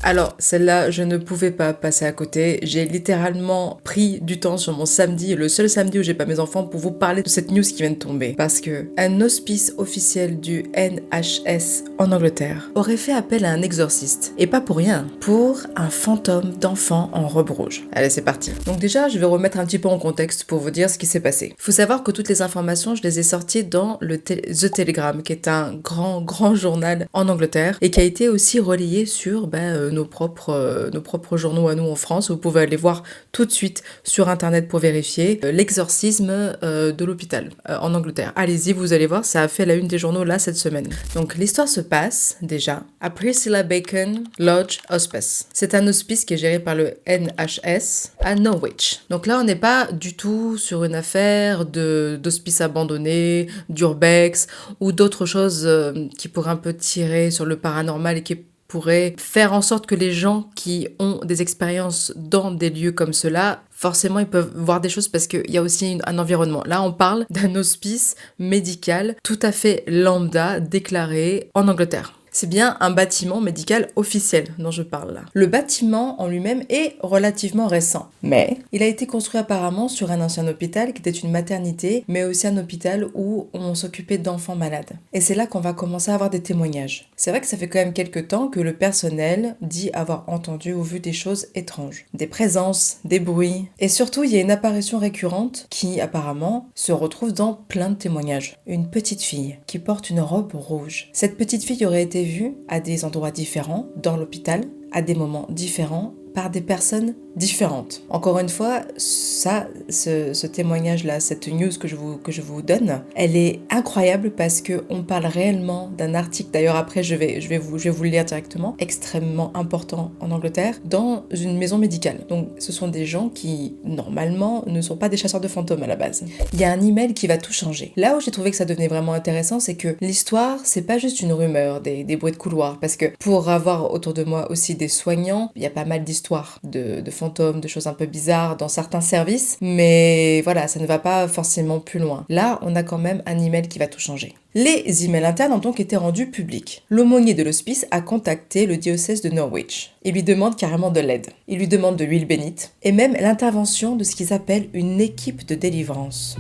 Alors, celle-là, je ne pouvais pas passer à côté. J'ai littéralement pris du temps sur mon samedi, le seul samedi où j'ai pas mes enfants, pour vous parler de cette news qui vient de tomber. Parce que un hospice officiel du NHS en Angleterre aurait fait appel à un exorciste. Et pas pour rien, pour un fantôme d'enfant en robe rouge. Allez, c'est parti. Donc déjà, je vais remettre un petit peu en contexte pour vous dire ce qui s'est passé. Il faut savoir que toutes les informations, je les ai sorties dans The Telegram, qui est un grand journal en Angleterre, et qui a été aussi relayé sur nos propres journaux à nous en France. Vous pouvez aller voir tout de suite sur internet pour vérifier l'exorcisme de l'hôpital en Angleterre. Allez-y, vous allez voir, ça a fait la une des journaux là cette semaine. Donc l'histoire se passe déjà à Priscilla Bacon Lodge Hospice. C'est un hospice qui est géré par le NHS à Norwich. Donc là, on n'est pas du tout sur une affaire d'hospice abandonné, d'urbex ou d'autres choses qui pourraient un peu tirer sur le paranormal et qui pourrait faire en sorte que les gens qui ont des expériences dans des lieux comme cela, forcément ils peuvent voir des choses parce qu'il y a aussi un environnement. Là on parle d'un hospice médical tout à fait lambda déclaré en Angleterre. C'est bien un bâtiment médical officiel dont je parle là. Le bâtiment en lui-même est relativement récent, mais il a été construit apparemment sur un ancien hôpital qui était une maternité, mais aussi un hôpital où on s'occupait d'enfants malades. Et c'est là qu'on va commencer à avoir des témoignages. C'est vrai que ça fait quand même quelques temps que le personnel dit avoir entendu ou vu des choses étranges. Des présences, des bruits, et surtout il y a une apparition récurrente qui apparemment se retrouve dans plein de témoignages. Une petite fille qui porte une robe rouge. Cette petite fille aurait été vue à des endroits différents dans l'hôpital, à des moments différents, par des personnes différentes. Encore une fois, ce témoignage-là, cette news que je vous donne, elle est incroyable parce qu'on parle réellement d'un article, d'ailleurs après je vais vous le lire directement, extrêmement important en Angleterre, dans une maison médicale. Donc ce sont des gens qui, normalement, ne sont pas des chasseurs de fantômes à la base. Il y a un email qui va tout changer. Là où j'ai trouvé que ça devenait vraiment intéressant, c'est que l'histoire, c'est pas juste une rumeur, des bruits de couloir, parce que pour avoir autour de moi aussi des soignants, il y a pas mal d'histoires de fantômes, de choses un peu bizarres dans certains services, mais voilà, ça ne va pas forcément plus loin. Là, on a quand même un email qui va tout changer. Les emails internes ont donc été rendus publics. L'aumônier de l'hospice a contacté le diocèse de Norwich. Il lui demande carrément de l'aide. Il lui demande de l'huile bénite et même l'intervention de ce qu'ils appellent une équipe de délivrance.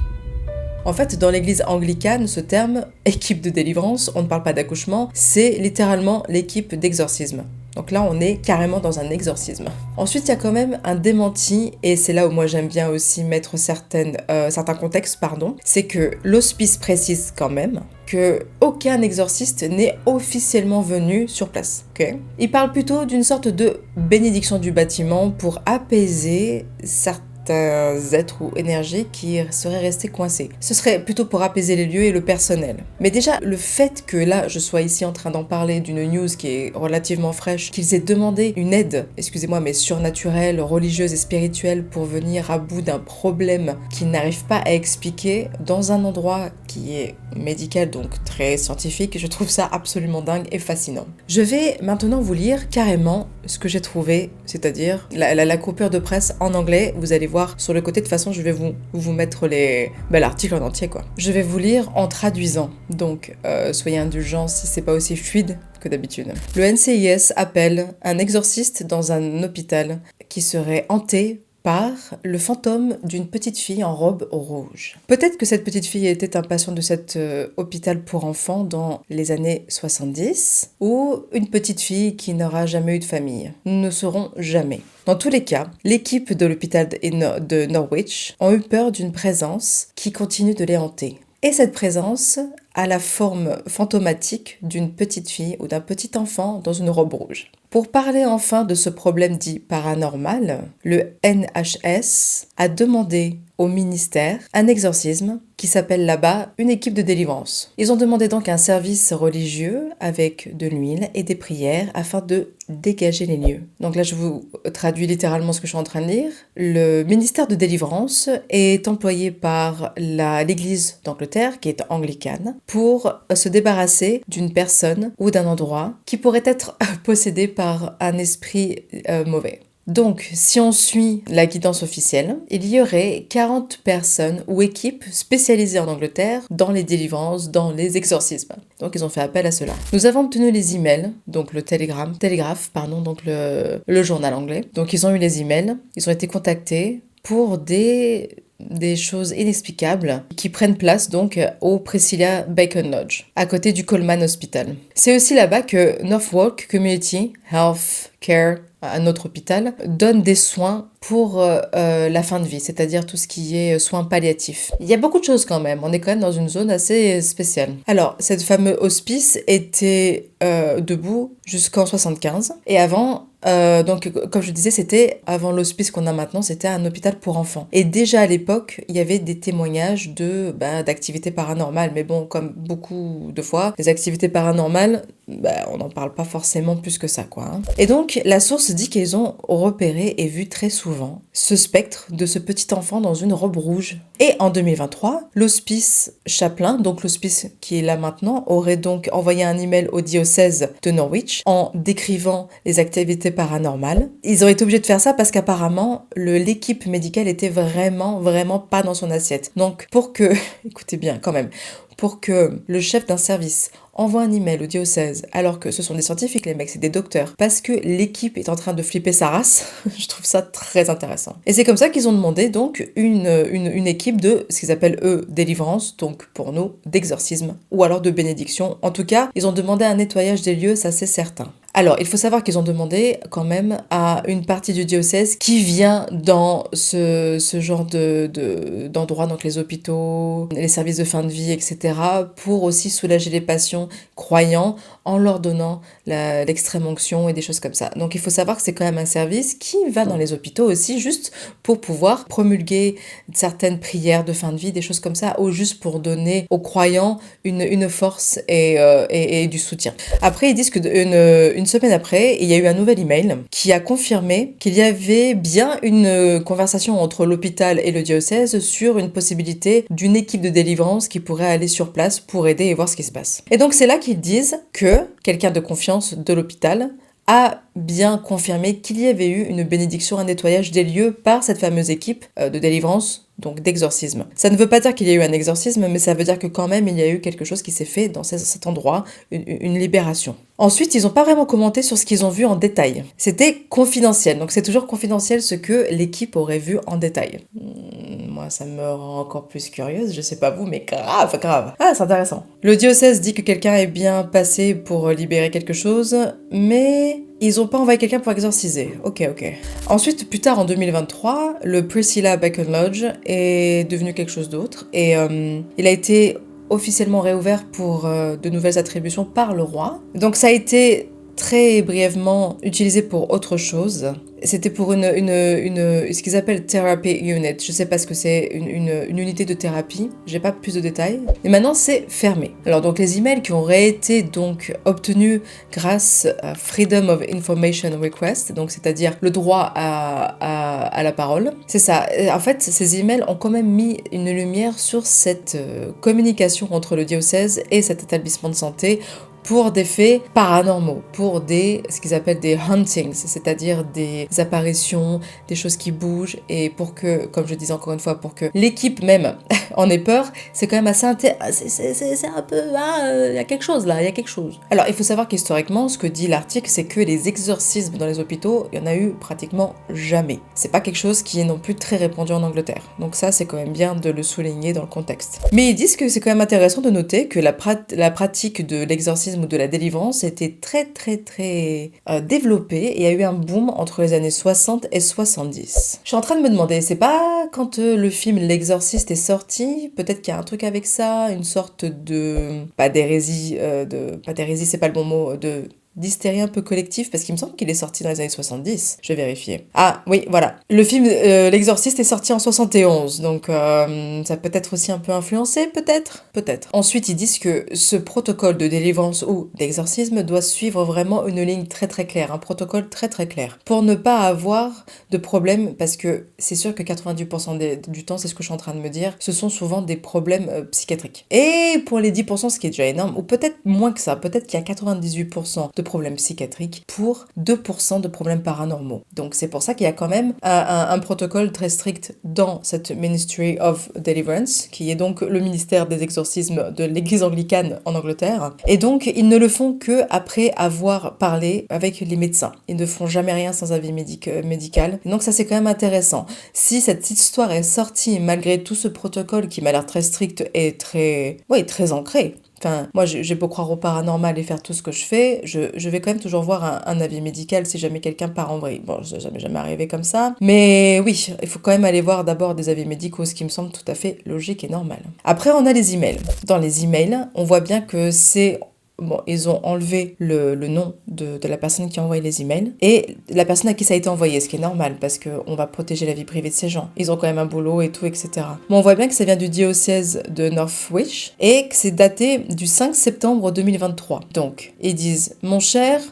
En fait, dans l'église anglicane, ce terme « équipe de délivrance », on ne parle pas d'accouchement, c'est littéralement l'équipe d'exorcisme. Donc là, on est carrément dans un exorcisme. Ensuite, il y a quand même un démenti, et c'est là où moi j'aime bien aussi mettre certains contextes, c'est que l'hospice précise quand même que aucun exorciste n'est officiellement venu sur place. Okay. Il parle plutôt d'une sorte de bénédiction du bâtiment pour apaiser certains êtres ou énergies qui seraient restés coincés. Ce serait plutôt pour apaiser les lieux et le personnel. Mais déjà, le fait que là, je sois ici en train d'en parler d'une news qui est relativement fraîche, qu'ils aient demandé une aide, excusez-moi, mais surnaturelle, religieuse et spirituelle pour venir à bout d'un problème qu'ils n'arrivent pas à expliquer dans un endroit qui est médical, donc très scientifique, je trouve ça absolument dingue et fascinant. Je vais maintenant vous lire carrément ce que j'ai trouvé, c'est-à-dire la coupure de presse en anglais. Vous allez voir sur le côté, de toute façon, je vais vous mettre l'article en entier, quoi. Je vais vous lire en traduisant, donc soyez indulgents si c'est pas aussi fluide que d'habitude. Le NCIS appelle un exorciste dans un hôpital qui serait hanté par le fantôme d'une petite fille en robe rouge. Peut-être que cette petite fille était un patient de cet hôpital pour enfants dans les années 70, ou une petite fille qui n'aura jamais eu de famille. Nous ne saurons jamais. Dans tous les cas, l'équipe de l'hôpital de Norwich ont eu peur d'une présence qui continue de les hanter. Et cette présence a la forme fantomatique d'une petite fille ou d'un petit enfant dans une robe rouge. Pour parler enfin de ce problème dit paranormal, le NHS a demandé au ministère un exorcisme qui s'appelle là-bas une équipe de délivrance. Ils ont demandé donc un service religieux avec de l'huile et des prières afin de dégager les lieux. Donc là, je vous traduis littéralement ce que je suis en train de lire. Le ministère de délivrance est employé par l'église d'Angleterre, qui est anglicane, pour se débarrasser d'une personne ou d'un endroit qui pourrait être possédé par un esprit mauvais. Donc, si on suit la guidance officielle, il y aurait 40 personnes ou équipes spécialisées en Angleterre dans les délivrances, dans les exorcismes. Donc, ils ont fait appel à cela. Nous avons obtenu les emails, donc le télégraphe, donc le journal anglais. Donc, ils ont eu les emails, ils ont été contactés pour des choses inexplicables qui prennent place donc au Priscilla Bacon Lodge, à côté du Coleman Hospital. C'est aussi là-bas que Norfolk Community Health Care, un autre hôpital, donne des soins pour la fin de vie, c'est-à-dire tout ce qui est soins palliatifs. Il y a beaucoup de choses quand même, on est quand même dans une zone assez spéciale. Alors, cette fameux hospice était debout jusqu'en 75, et avant, donc comme je disais, c'était avant l'hospice qu'on a maintenant, c'était un hôpital pour enfants. Et déjà à l'époque, il y avait des témoignages d'activités paranormales, mais bon, comme beaucoup de fois, les activités paranormales, on n'en parle pas forcément plus que ça, quoi. Hein. Et donc, la source dit qu'ils ont repéré et vu très souvent ce spectre de ce petit enfant dans une robe rouge. Et en 2023, l'hospice Chaplain, donc l'hospice qui est là maintenant, aurait donc envoyé un email au diocèse de Norwich en décrivant les activités paranormales. Ils ont été obligés de faire ça parce qu'apparemment, l'équipe médicale était vraiment pas dans son assiette. Donc, pour que, écoutez bien quand même, pour que le chef d'un service envoie un email au diocèse, alors que ce sont des scientifiques, les mecs, c'est des docteurs, parce que l'équipe est en train de flipper sa race, je trouve ça très intéressant. Et c'est comme ça qu'ils ont demandé donc une équipe de ce qu'ils appellent eux délivrance, donc pour nous d'exorcisme, ou alors de bénédiction. En tout cas, ils ont demandé un nettoyage des lieux, ça c'est certain. Alors, il faut savoir qu'ils ont demandé quand même à une partie du diocèse qui vient dans ce genre d'endroits, donc les hôpitaux, les services de fin de vie, etc., pour aussi soulager les patients croyants en leur donnant l'extrême onction et des choses comme ça. Donc, il faut savoir que c'est quand même un service qui va dans les hôpitaux aussi juste pour pouvoir promulguer certaines prières de fin de vie, des choses comme ça, ou juste pour donner aux croyants une force et du soutien. Après, ils disent que une semaine après, il y a eu un nouvel email qui a confirmé qu'il y avait bien une conversation entre l'hôpital et le diocèse sur une possibilité d'une équipe de délivrance qui pourrait aller sur place pour aider et voir ce qui se passe. Et donc c'est là qu'ils disent que quelqu'un de confiance de l'hôpital a bien confirmé qu'il y avait eu une bénédiction, un nettoyage des lieux par cette fameuse équipe de délivrance, donc d'exorcisme. Ça ne veut pas dire qu'il y a eu un exorcisme, mais ça veut dire que quand même il y a eu quelque chose qui s'est fait dans cet endroit, une libération. Ensuite, ils n'ont pas vraiment commenté sur ce qu'ils ont vu en détail. C'était confidentiel, donc c'est toujours confidentiel ce que l'équipe aurait vu en détail. Moi, ça me rend encore plus curieuse, je sais pas vous, mais grave. Ah, c'est intéressant. Le diocèse dit que quelqu'un est bien passé pour libérer quelque chose, mais ils ont pas envoyé quelqu'un pour exorciser. Ok. Ensuite, plus tard en 2023, le Priscilla Bacon Lodge est devenu quelque chose d'autre et il a été officiellement réouvert pour de nouvelles attributions par le roi. Donc ça a été très brièvement utilisé pour autre chose. C'était pour ce qu'ils appellent Therapy Unit. Je sais pas ce que c'est, une unité de thérapie. J'ai pas plus de détails. Et maintenant, c'est fermé. Alors, donc, les emails qui auraient été donc obtenus grâce à Freedom of Information Request, donc c'est-à-dire le droit à la parole, c'est ça. En fait, ces emails ont quand même mis une lumière sur cette communication entre le diocèse et cet établissement de santé pour des faits paranormaux, pour ce qu'ils appellent des hauntings, c'est-à-dire des apparitions, des choses qui bougent, et pour que, comme je disais encore une fois, pour que l'équipe même en ait peur, c'est quand même assez c'est un peu, il y a quelque chose là, il y a quelque chose. Alors, il faut savoir qu'historiquement, ce que dit l'article, c'est que les exorcismes dans les hôpitaux, il y en a eu pratiquement jamais. C'est pas quelque chose qui est non plus très répandu en Angleterre. Donc ça, c'est quand même bien de le souligner dans le contexte. Mais ils disent que c'est quand même intéressant de noter que la pratique de l'exorcisme ou de la délivrance était très développée et il y a eu un boom entre les années 60 et 70. Je suis en train de me demander, c'est pas quand le film L'Exorciste est sorti, peut-être qu'il y a un truc avec ça, une sorte de... pas d'hérésie, c'est pas le bon mot, d'hystérie un peu collective, parce qu'il me semble qu'il est sorti dans les années 70. Je vais vérifier. Ah, oui, voilà. Le film L'Exorciste est sorti en 71, donc ça peut être aussi un peu influencé, peut-être. Ensuite, ils disent que ce protocole de délivrance ou d'exorcisme doit suivre vraiment une ligne très claire, un protocole très clair, pour ne pas avoir de problème, parce que c'est sûr que 90% du temps, c'est ce que je suis en train de me dire, ce sont souvent des problèmes psychiatriques. Et pour les 10%, ce qui est déjà énorme, ou peut-être moins que ça, peut-être qu'il y a 98% de problèmes psychiatriques pour 2% de problèmes paranormaux. Donc c'est pour ça qu'il y a quand même un protocole très strict dans cette Ministry of Deliverance, qui est donc le ministère des exorcismes de l'église anglicane en Angleterre. Et donc ils ne le font que après avoir parlé avec les médecins. Ils ne font jamais rien sans avis médical. Et donc ça c'est quand même intéressant. Si cette histoire est sortie malgré tout ce protocole qui m'a l'air très strict et très ancré. Enfin, moi, j'ai beau croire au paranormal et faire tout ce que je fais, je vais quand même toujours voir un avis médical si jamais quelqu'un part en vrille. Bon, ça n'est jamais arrivé comme ça. Mais oui, il faut quand même aller voir d'abord des avis médicaux, ce qui me semble tout à fait logique et normal. Après, on a les emails. Dans les emails, on voit bien que c'est... Bon, ils ont enlevé le nom de la personne qui a envoyé les emails et la personne à qui ça a été envoyé, ce qui est normal parce qu'on va protéger la vie privée de ces gens. Ils ont quand même un boulot et tout, etc. Mais on voit bien que ça vient du diocèse de Northwich et que c'est daté du 5 septembre 2023. Donc, ils disent « Mon cher »,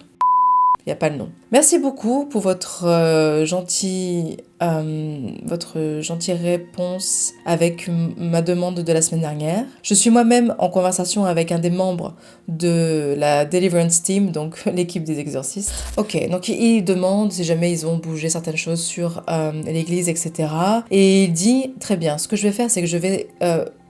il n'y a pas le nom. Merci beaucoup pour votre gentille réponse avec ma demande de la semaine dernière. Je suis moi-même en conversation avec un des membres de la Deliverance Team, donc l'équipe des exorcistes. Ok, donc il demande si jamais ils ont bougé certaines choses sur l'église, etc. Et il dit, très bien, ce que je vais faire, c'est que je vais...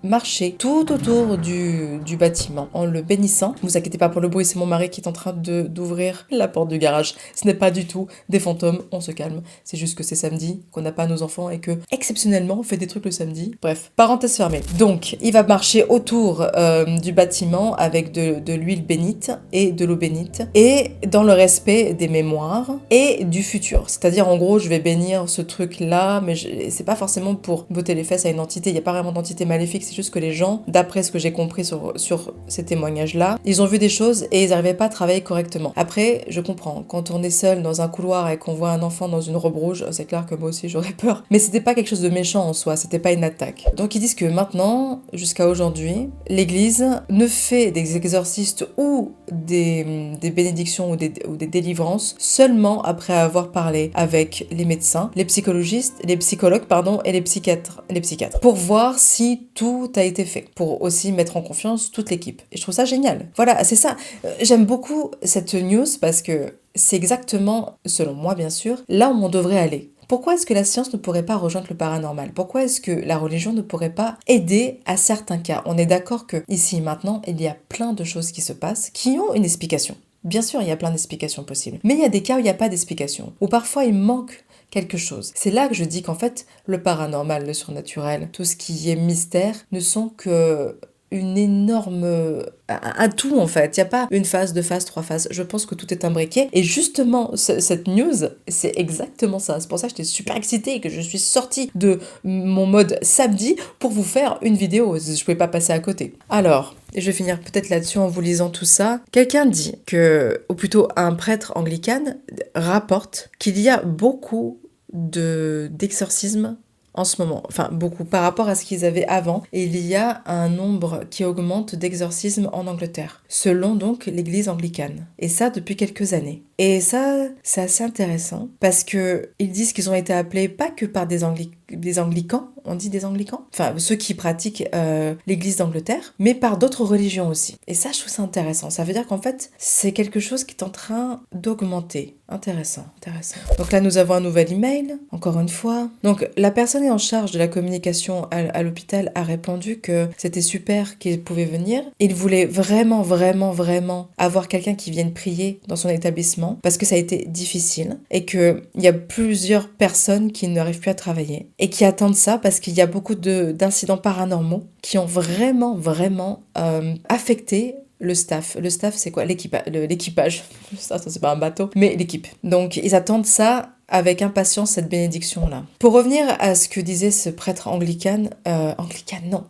marcher tout autour du bâtiment en le bénissant. Ne vous inquiétez pas pour le bruit, c'est mon mari qui est en train d'ouvrir la porte du garage. Ce n'est pas du tout des fantômes, on se calme. C'est juste que c'est samedi, qu'on n'a pas nos enfants et que, exceptionnellement, on fait des trucs le samedi. Bref, parenthèse fermée. Donc, il va marcher autour du bâtiment avec de l'huile bénite et de l'eau bénite et dans le respect des mémoires et du futur. C'est-à-dire, en gros, je vais bénir ce truc-là, mais c'est pas forcément pour botter les fesses à une entité. Il n'y a pas vraiment d'entité maléfique. C'est juste que les gens, d'après ce que j'ai compris sur ces témoignages-là, ils ont vu des choses et ils n'arrivaient pas à travailler correctement. Après, je comprends, quand on est seul dans un couloir et qu'on voit un enfant dans une robe rouge, c'est clair que moi aussi j'aurais peur. Mais c'était pas quelque chose de méchant en soi, c'était pas une attaque. Donc ils disent que maintenant, jusqu'à aujourd'hui, l'église ne fait des exorcistes ou des bénédictions ou des délivrances seulement après avoir parlé avec les médecins, les psychologues et les psychiatres, pour voir si tout a été fait, pour aussi mettre en confiance toute l'équipe. Et je trouve ça génial. Voilà, c'est ça. J'aime beaucoup cette news parce que c'est exactement, selon moi bien sûr, là où on devrait aller. Pourquoi est-ce que la science ne pourrait pas rejoindre le paranormal? Pourquoi est-ce que la religion ne pourrait pas aider à certains cas? On est d'accord que ici maintenant, il y a plein de choses qui se passent qui ont une explication. Bien sûr, il y a plein d'explications possibles. Mais il y a des cas où il n'y a pas d'explication. Ou parfois il manque quelque chose. C'est là que je dis qu'en fait, le paranormal, le surnaturel, tout ce qui est mystère, ne sont que une énorme... un tout en fait. Il n'y a pas une phase, deux phases, trois phases. Je pense que tout est imbriqué. Et justement, cette news, c'est exactement ça. C'est pour ça que j'étais super excitée et que je suis sortie de mon mode samedi pour vous faire une vidéo. Je ne pouvais pas passer à côté. Alors... Et je vais finir peut-être là-dessus en vous lisant tout ça. Quelqu'un dit que, ou plutôt un prêtre anglican rapporte qu'il y a beaucoup d'exorcismes en ce moment, enfin beaucoup par rapport à ce qu'ils avaient avant, et il y a un nombre qui augmente d'exorcismes en Angleterre, selon donc l'église anglicane. Et ça depuis quelques années. Et ça, c'est assez intéressant, parce que ils disent qu'ils ont été appelés pas que par des anglicans, on dit des anglicans, enfin ceux qui pratiquent l'église d'Angleterre, mais par d'autres religions aussi. Et ça, je trouve ça intéressant. Ça veut dire qu'en fait, c'est quelque chose qui est en train d'augmenter. Intéressant. Donc là, nous avons un nouvel email, encore une fois. Donc la personne en charge de la communication à l'hôpital a répondu que c'était super qu'il pouvait venir. Il voulait vraiment avoir quelqu'un qui vienne prier dans son établissement parce que ça a été difficile et qu'il y a plusieurs personnes qui n'arrivent plus à travailler et qui attendent ça parce qu'il y a beaucoup d'incidents paranormaux qui ont vraiment affecté le staff. Le staff, c'est quoi? L'équipage. Ça, c'est pas un bateau, mais l'équipe. Donc, ils attendent ça avec impatience, cette bénédiction-là. Pour revenir à ce que disait ce prêtre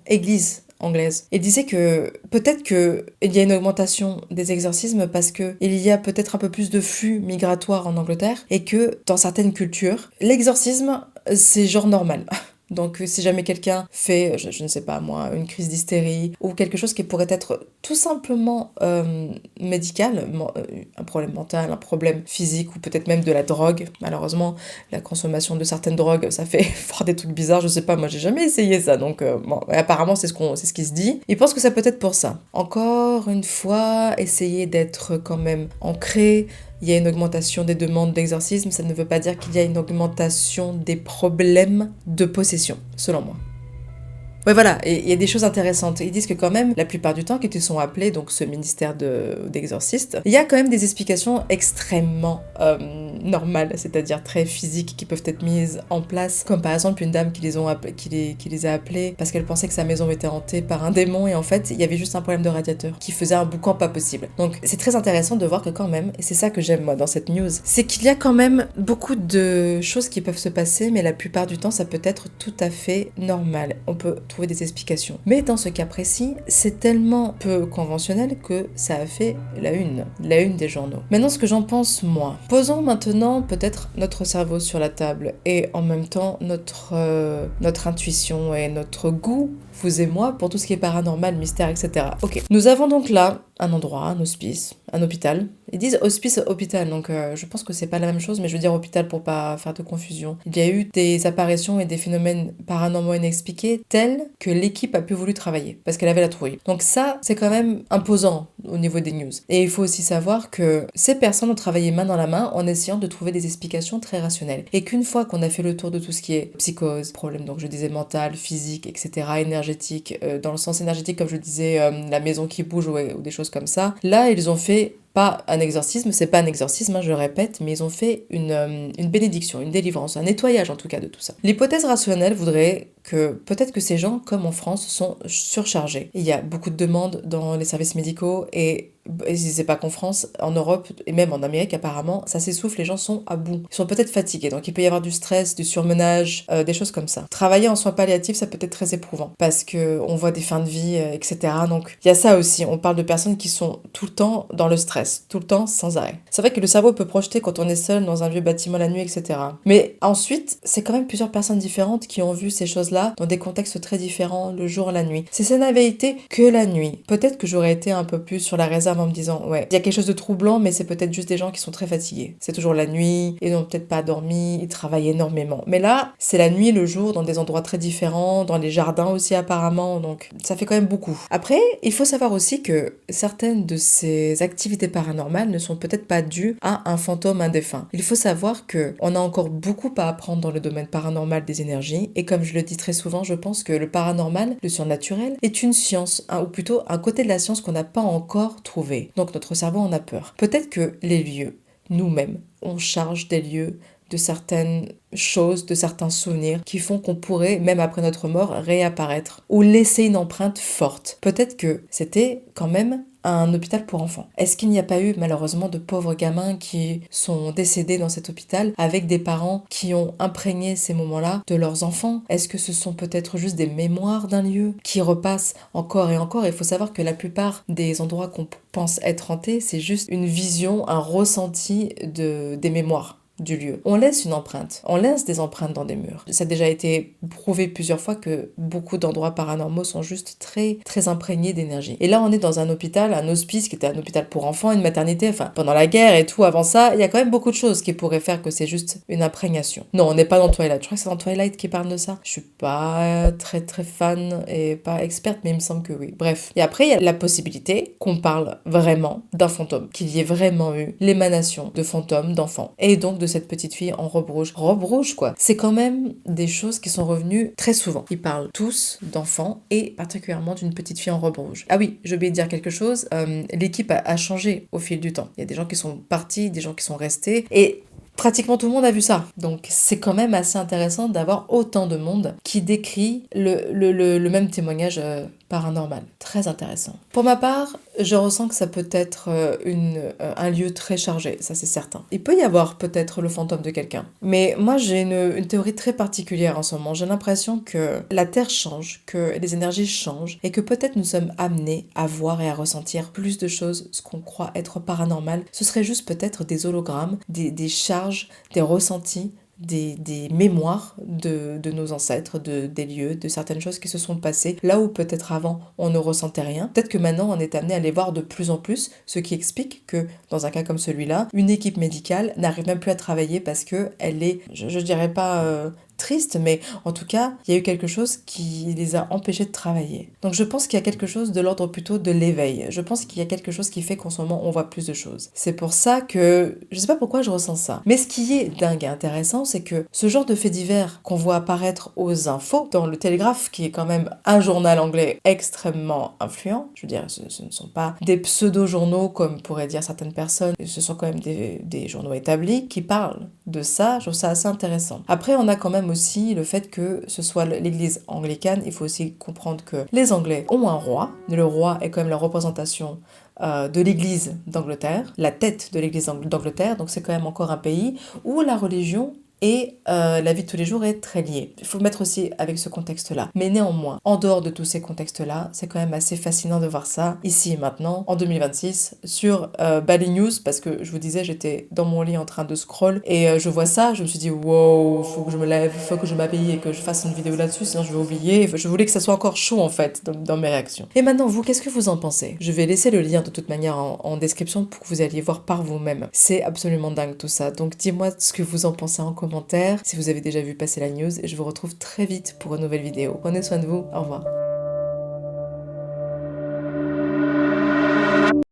église anglaise. Il disait que peut-être qu'il y a une augmentation des exorcismes parce qu'il y a peut-être un peu plus de flux migratoires en Angleterre et que dans certaines cultures, l'exorcisme, c'est genre normal. Donc si jamais quelqu'un fait, je ne sais pas moi, une crise d'hystérie ou quelque chose qui pourrait être tout simplement médical, un problème mental, un problème physique ou peut-être même de la drogue, malheureusement la consommation de certaines drogues ça fait fort des trucs bizarres, je sais pas, moi j'ai jamais essayé ça, donc bon, apparemment c'est ce qui se dit. Il pense que ça peut être pour ça. Encore une fois, essayer d'être quand même ancré. Il y a une augmentation des demandes d'exorcisme, ça ne veut pas dire qu'il y a une augmentation des problèmes de possession, selon moi. Ouais, voilà, et il y a des choses intéressantes. Ils disent que quand même, la plupart du temps, quand ils sont appelés, donc ce ministère d'exorcistes, il y a quand même des explications extrêmement normales, c'est-à-dire très physiques, qui peuvent être mises en place. Comme par exemple une dame qui les a appelés parce qu'elle pensait que sa maison était hantée par un démon, et en fait, il y avait juste un problème de radiateur qui faisait un boucan pas possible. Donc c'est très intéressant de voir que quand même, et c'est ça que j'aime moi dans cette news, c'est qu'il y a quand même beaucoup de choses qui peuvent se passer, mais la plupart du temps, ça peut être tout à fait normal. On peut trouver des explications. Mais dans ce cas précis, c'est tellement peu conventionnel que ça a fait la une des journaux. Maintenant, ce que j'en pense, moi. Posons maintenant peut-être notre cerveau sur la table et en même temps notre intuition et notre goût, vous et moi, pour tout ce qui est paranormal, mystère, etc. Ok. Nous avons donc là un endroit, un hospice, un hôpital. Ils disent hospice hôpital, donc je pense que c'est pas la même chose, mais je veux dire hôpital pour pas faire de confusion. Il y a eu des apparitions et des phénomènes paranormaux inexpliqués tels que l'équipe a pu voulu travailler parce qu'elle avait la trouille. Donc ça, c'est quand même imposant au niveau des news. Et il faut aussi savoir que ces personnes ont travaillé main dans la main en essayant de trouver des explications très rationnelles. Et qu'une fois qu'on a fait le tour de tout ce qui est psychose, problème, donc je disais mental, physique, etc., énergétique, dans le sens énergétique, comme je disais, la maison qui bouge ou des choses comme ça, là, ils ont fait pas un exorcisme, c'est pas un exorcisme, hein, je le répète, mais ils ont fait une bénédiction, une délivrance, un nettoyage en tout cas de tout ça. L'hypothèse rationnelle voudrait que peut-être que ces gens, comme en France, sont surchargés. Il y a beaucoup de demandes dans les services médicaux et c'est pas qu'en France, en Europe et même en Amérique apparemment, ça s'essouffle, les gens sont à bout. Ils sont peut-être fatigués, donc il peut y avoir du stress, du surmenage, des choses comme ça. Travailler en soins palliatifs, ça peut être très éprouvant parce que on voit des fins de vie, etc. Donc il y a ça aussi, on parle de personnes qui sont tout le temps dans le stress, tout le temps sans arrêt. C'est vrai que le cerveau peut projeter quand on est seul dans un vieux bâtiment la nuit, etc. Mais ensuite, c'est quand même plusieurs personnes différentes qui ont vu ces choses-là dans des contextes très différents, le jour, la nuit. Si ça n'avait été que la nuit, peut-être que j'aurais été un peu plus sur la réserve en me disant ouais, il y a quelque chose de troublant, mais c'est peut-être juste des gens qui sont très fatigués. C'est toujours la nuit, ils n'ont peut-être pas dormi, ils travaillent énormément. Mais là, c'est la nuit, le jour, dans des endroits très différents, dans les jardins aussi apparemment, donc ça fait quand même beaucoup. Après, il faut savoir aussi que certaines de ces activités paranormales ne sont peut-être pas dues à un fantôme, un défunt. Il faut savoir que on a encore beaucoup à apprendre dans le domaine paranormal des énergies, et comme je le dis très souvent, je pense que le paranormal, le surnaturel, est une science, ou plutôt un côté de la science qu'on n'a pas encore trouvé. Donc notre cerveau en a peur. Peut-être que les lieux, nous-mêmes, on charge des lieux de certaines choses, de certains souvenirs qui font qu'on pourrait, même après notre mort, réapparaître ou laisser une empreinte forte. Peut-être que c'était quand même un hôpital pour enfants. Est-ce qu'il n'y a pas eu malheureusement de pauvres gamins qui sont décédés dans cet hôpital avec des parents qui ont imprégné ces moments-là de leurs enfants? Est-ce que ce sont peut-être juste des mémoires d'un lieu qui repassent encore et encore? Il faut savoir que la plupart des endroits qu'on pense être hantés, c'est juste une vision, un ressenti des mémoires du lieu. On laisse une empreinte, on laisse des empreintes dans des murs. Ça a déjà été prouvé plusieurs fois que beaucoup d'endroits paranormaux sont juste très très imprégnés d'énergie. Et là on est dans un hôpital, un hospice qui était un hôpital pour enfants, une maternité, enfin pendant la guerre et tout, avant ça, il y a quand même beaucoup de choses qui pourraient faire que c'est juste une imprégnation. Non, on n'est pas dans Twilight, je crois que c'est dans Twilight qui parle de ça. Je suis pas très très fan et pas experte, mais il me semble que oui. Bref. Et après il y a la possibilité qu'on parle vraiment d'un fantôme, qu'il y ait vraiment eu l'émanation de fantômes, d'enfants, et donc de cette petite fille en robe rouge. Robe rouge, quoi. C'est quand même des choses qui sont revenues très souvent. Ils parlent tous d'enfants et particulièrement d'une petite fille en robe rouge. Ah oui, j'ai oublié de dire quelque chose. L'équipe a changé au fil du temps. Il y a des gens qui sont partis, des gens qui sont restés. Et pratiquement tout le monde a vu ça. Donc c'est quand même assez intéressant d'avoir autant de monde qui décrit le même témoignage paranormal. Très intéressant. Pour ma part, je ressens que ça peut être un lieu très chargé, ça c'est certain. Il peut y avoir peut-être le fantôme de quelqu'un. Mais moi j'ai une théorie très particulière en ce moment. J'ai l'impression que la Terre change, que les énergies changent et que peut-être nous sommes amenés à voir et à ressentir plus de choses, ce qu'on croit être paranormal. Ce serait juste peut-être des hologrammes, des charges, des ressentis des mémoires de nos ancêtres, des lieux, de certaines choses qui se sont passées, là où peut-être avant on ne ressentait rien. Peut-être que maintenant on est amené à les voir de plus en plus, ce qui explique que dans un cas comme celui-là, une équipe médicale n'arrive même plus à travailler parce que elle est, je dirais pas triste, mais en tout cas, il y a eu quelque chose qui les a empêchés de travailler. Donc je pense qu'il y a quelque chose de l'ordre plutôt de l'éveil. Je pense qu'il y a quelque chose qui fait qu'en ce moment, on voit plus de choses. C'est pour ça que, je sais pas pourquoi je ressens ça. Mais ce qui est dingue et intéressant, c'est que ce genre de faits divers qu'on voit apparaître aux infos, dans le Télégraphe, qui est quand même un journal anglais extrêmement influent, je veux dire, ce ne sont pas des pseudo-journaux comme pourraient dire certaines personnes, ce sont quand même des journaux établis qui parlent de ça, je trouve ça assez intéressant. Après, on a quand même aussi le fait que ce soit l'église anglicane, il faut aussi comprendre que les Anglais ont un roi, le roi est quand même la représentation de l'église d'Angleterre, la tête de l'église d'Angleterre, donc c'est quand même encore un pays où la religion et la vie de tous les jours est très liée. Il faut mettre aussi avec ce contexte-là. Mais néanmoins, en dehors de tous ces contextes-là, c'est quand même assez fascinant de voir ça, ici et maintenant, en 2026, sur Bally News, parce que je vous disais, j'étais dans mon lit en train de scroll, et je vois ça, je me suis dit, wow, faut que je me lève, faut que je m'habille et que je fasse une vidéo là-dessus, sinon je vais oublier. Je voulais que ça soit encore chaud, en fait, dans mes réactions. Et maintenant, vous, qu'est-ce que vous en pensez? Je vais laisser le lien, de toute manière, en description pour que vous alliez voir par vous-même. C'est absolument dingue, tout ça. Donc, dis-moi ce que vous en pensez en commentaire, si vous avez déjà vu passer la news, et je vous retrouve très vite pour une nouvelle vidéo. Prenez soin de vous, au revoir.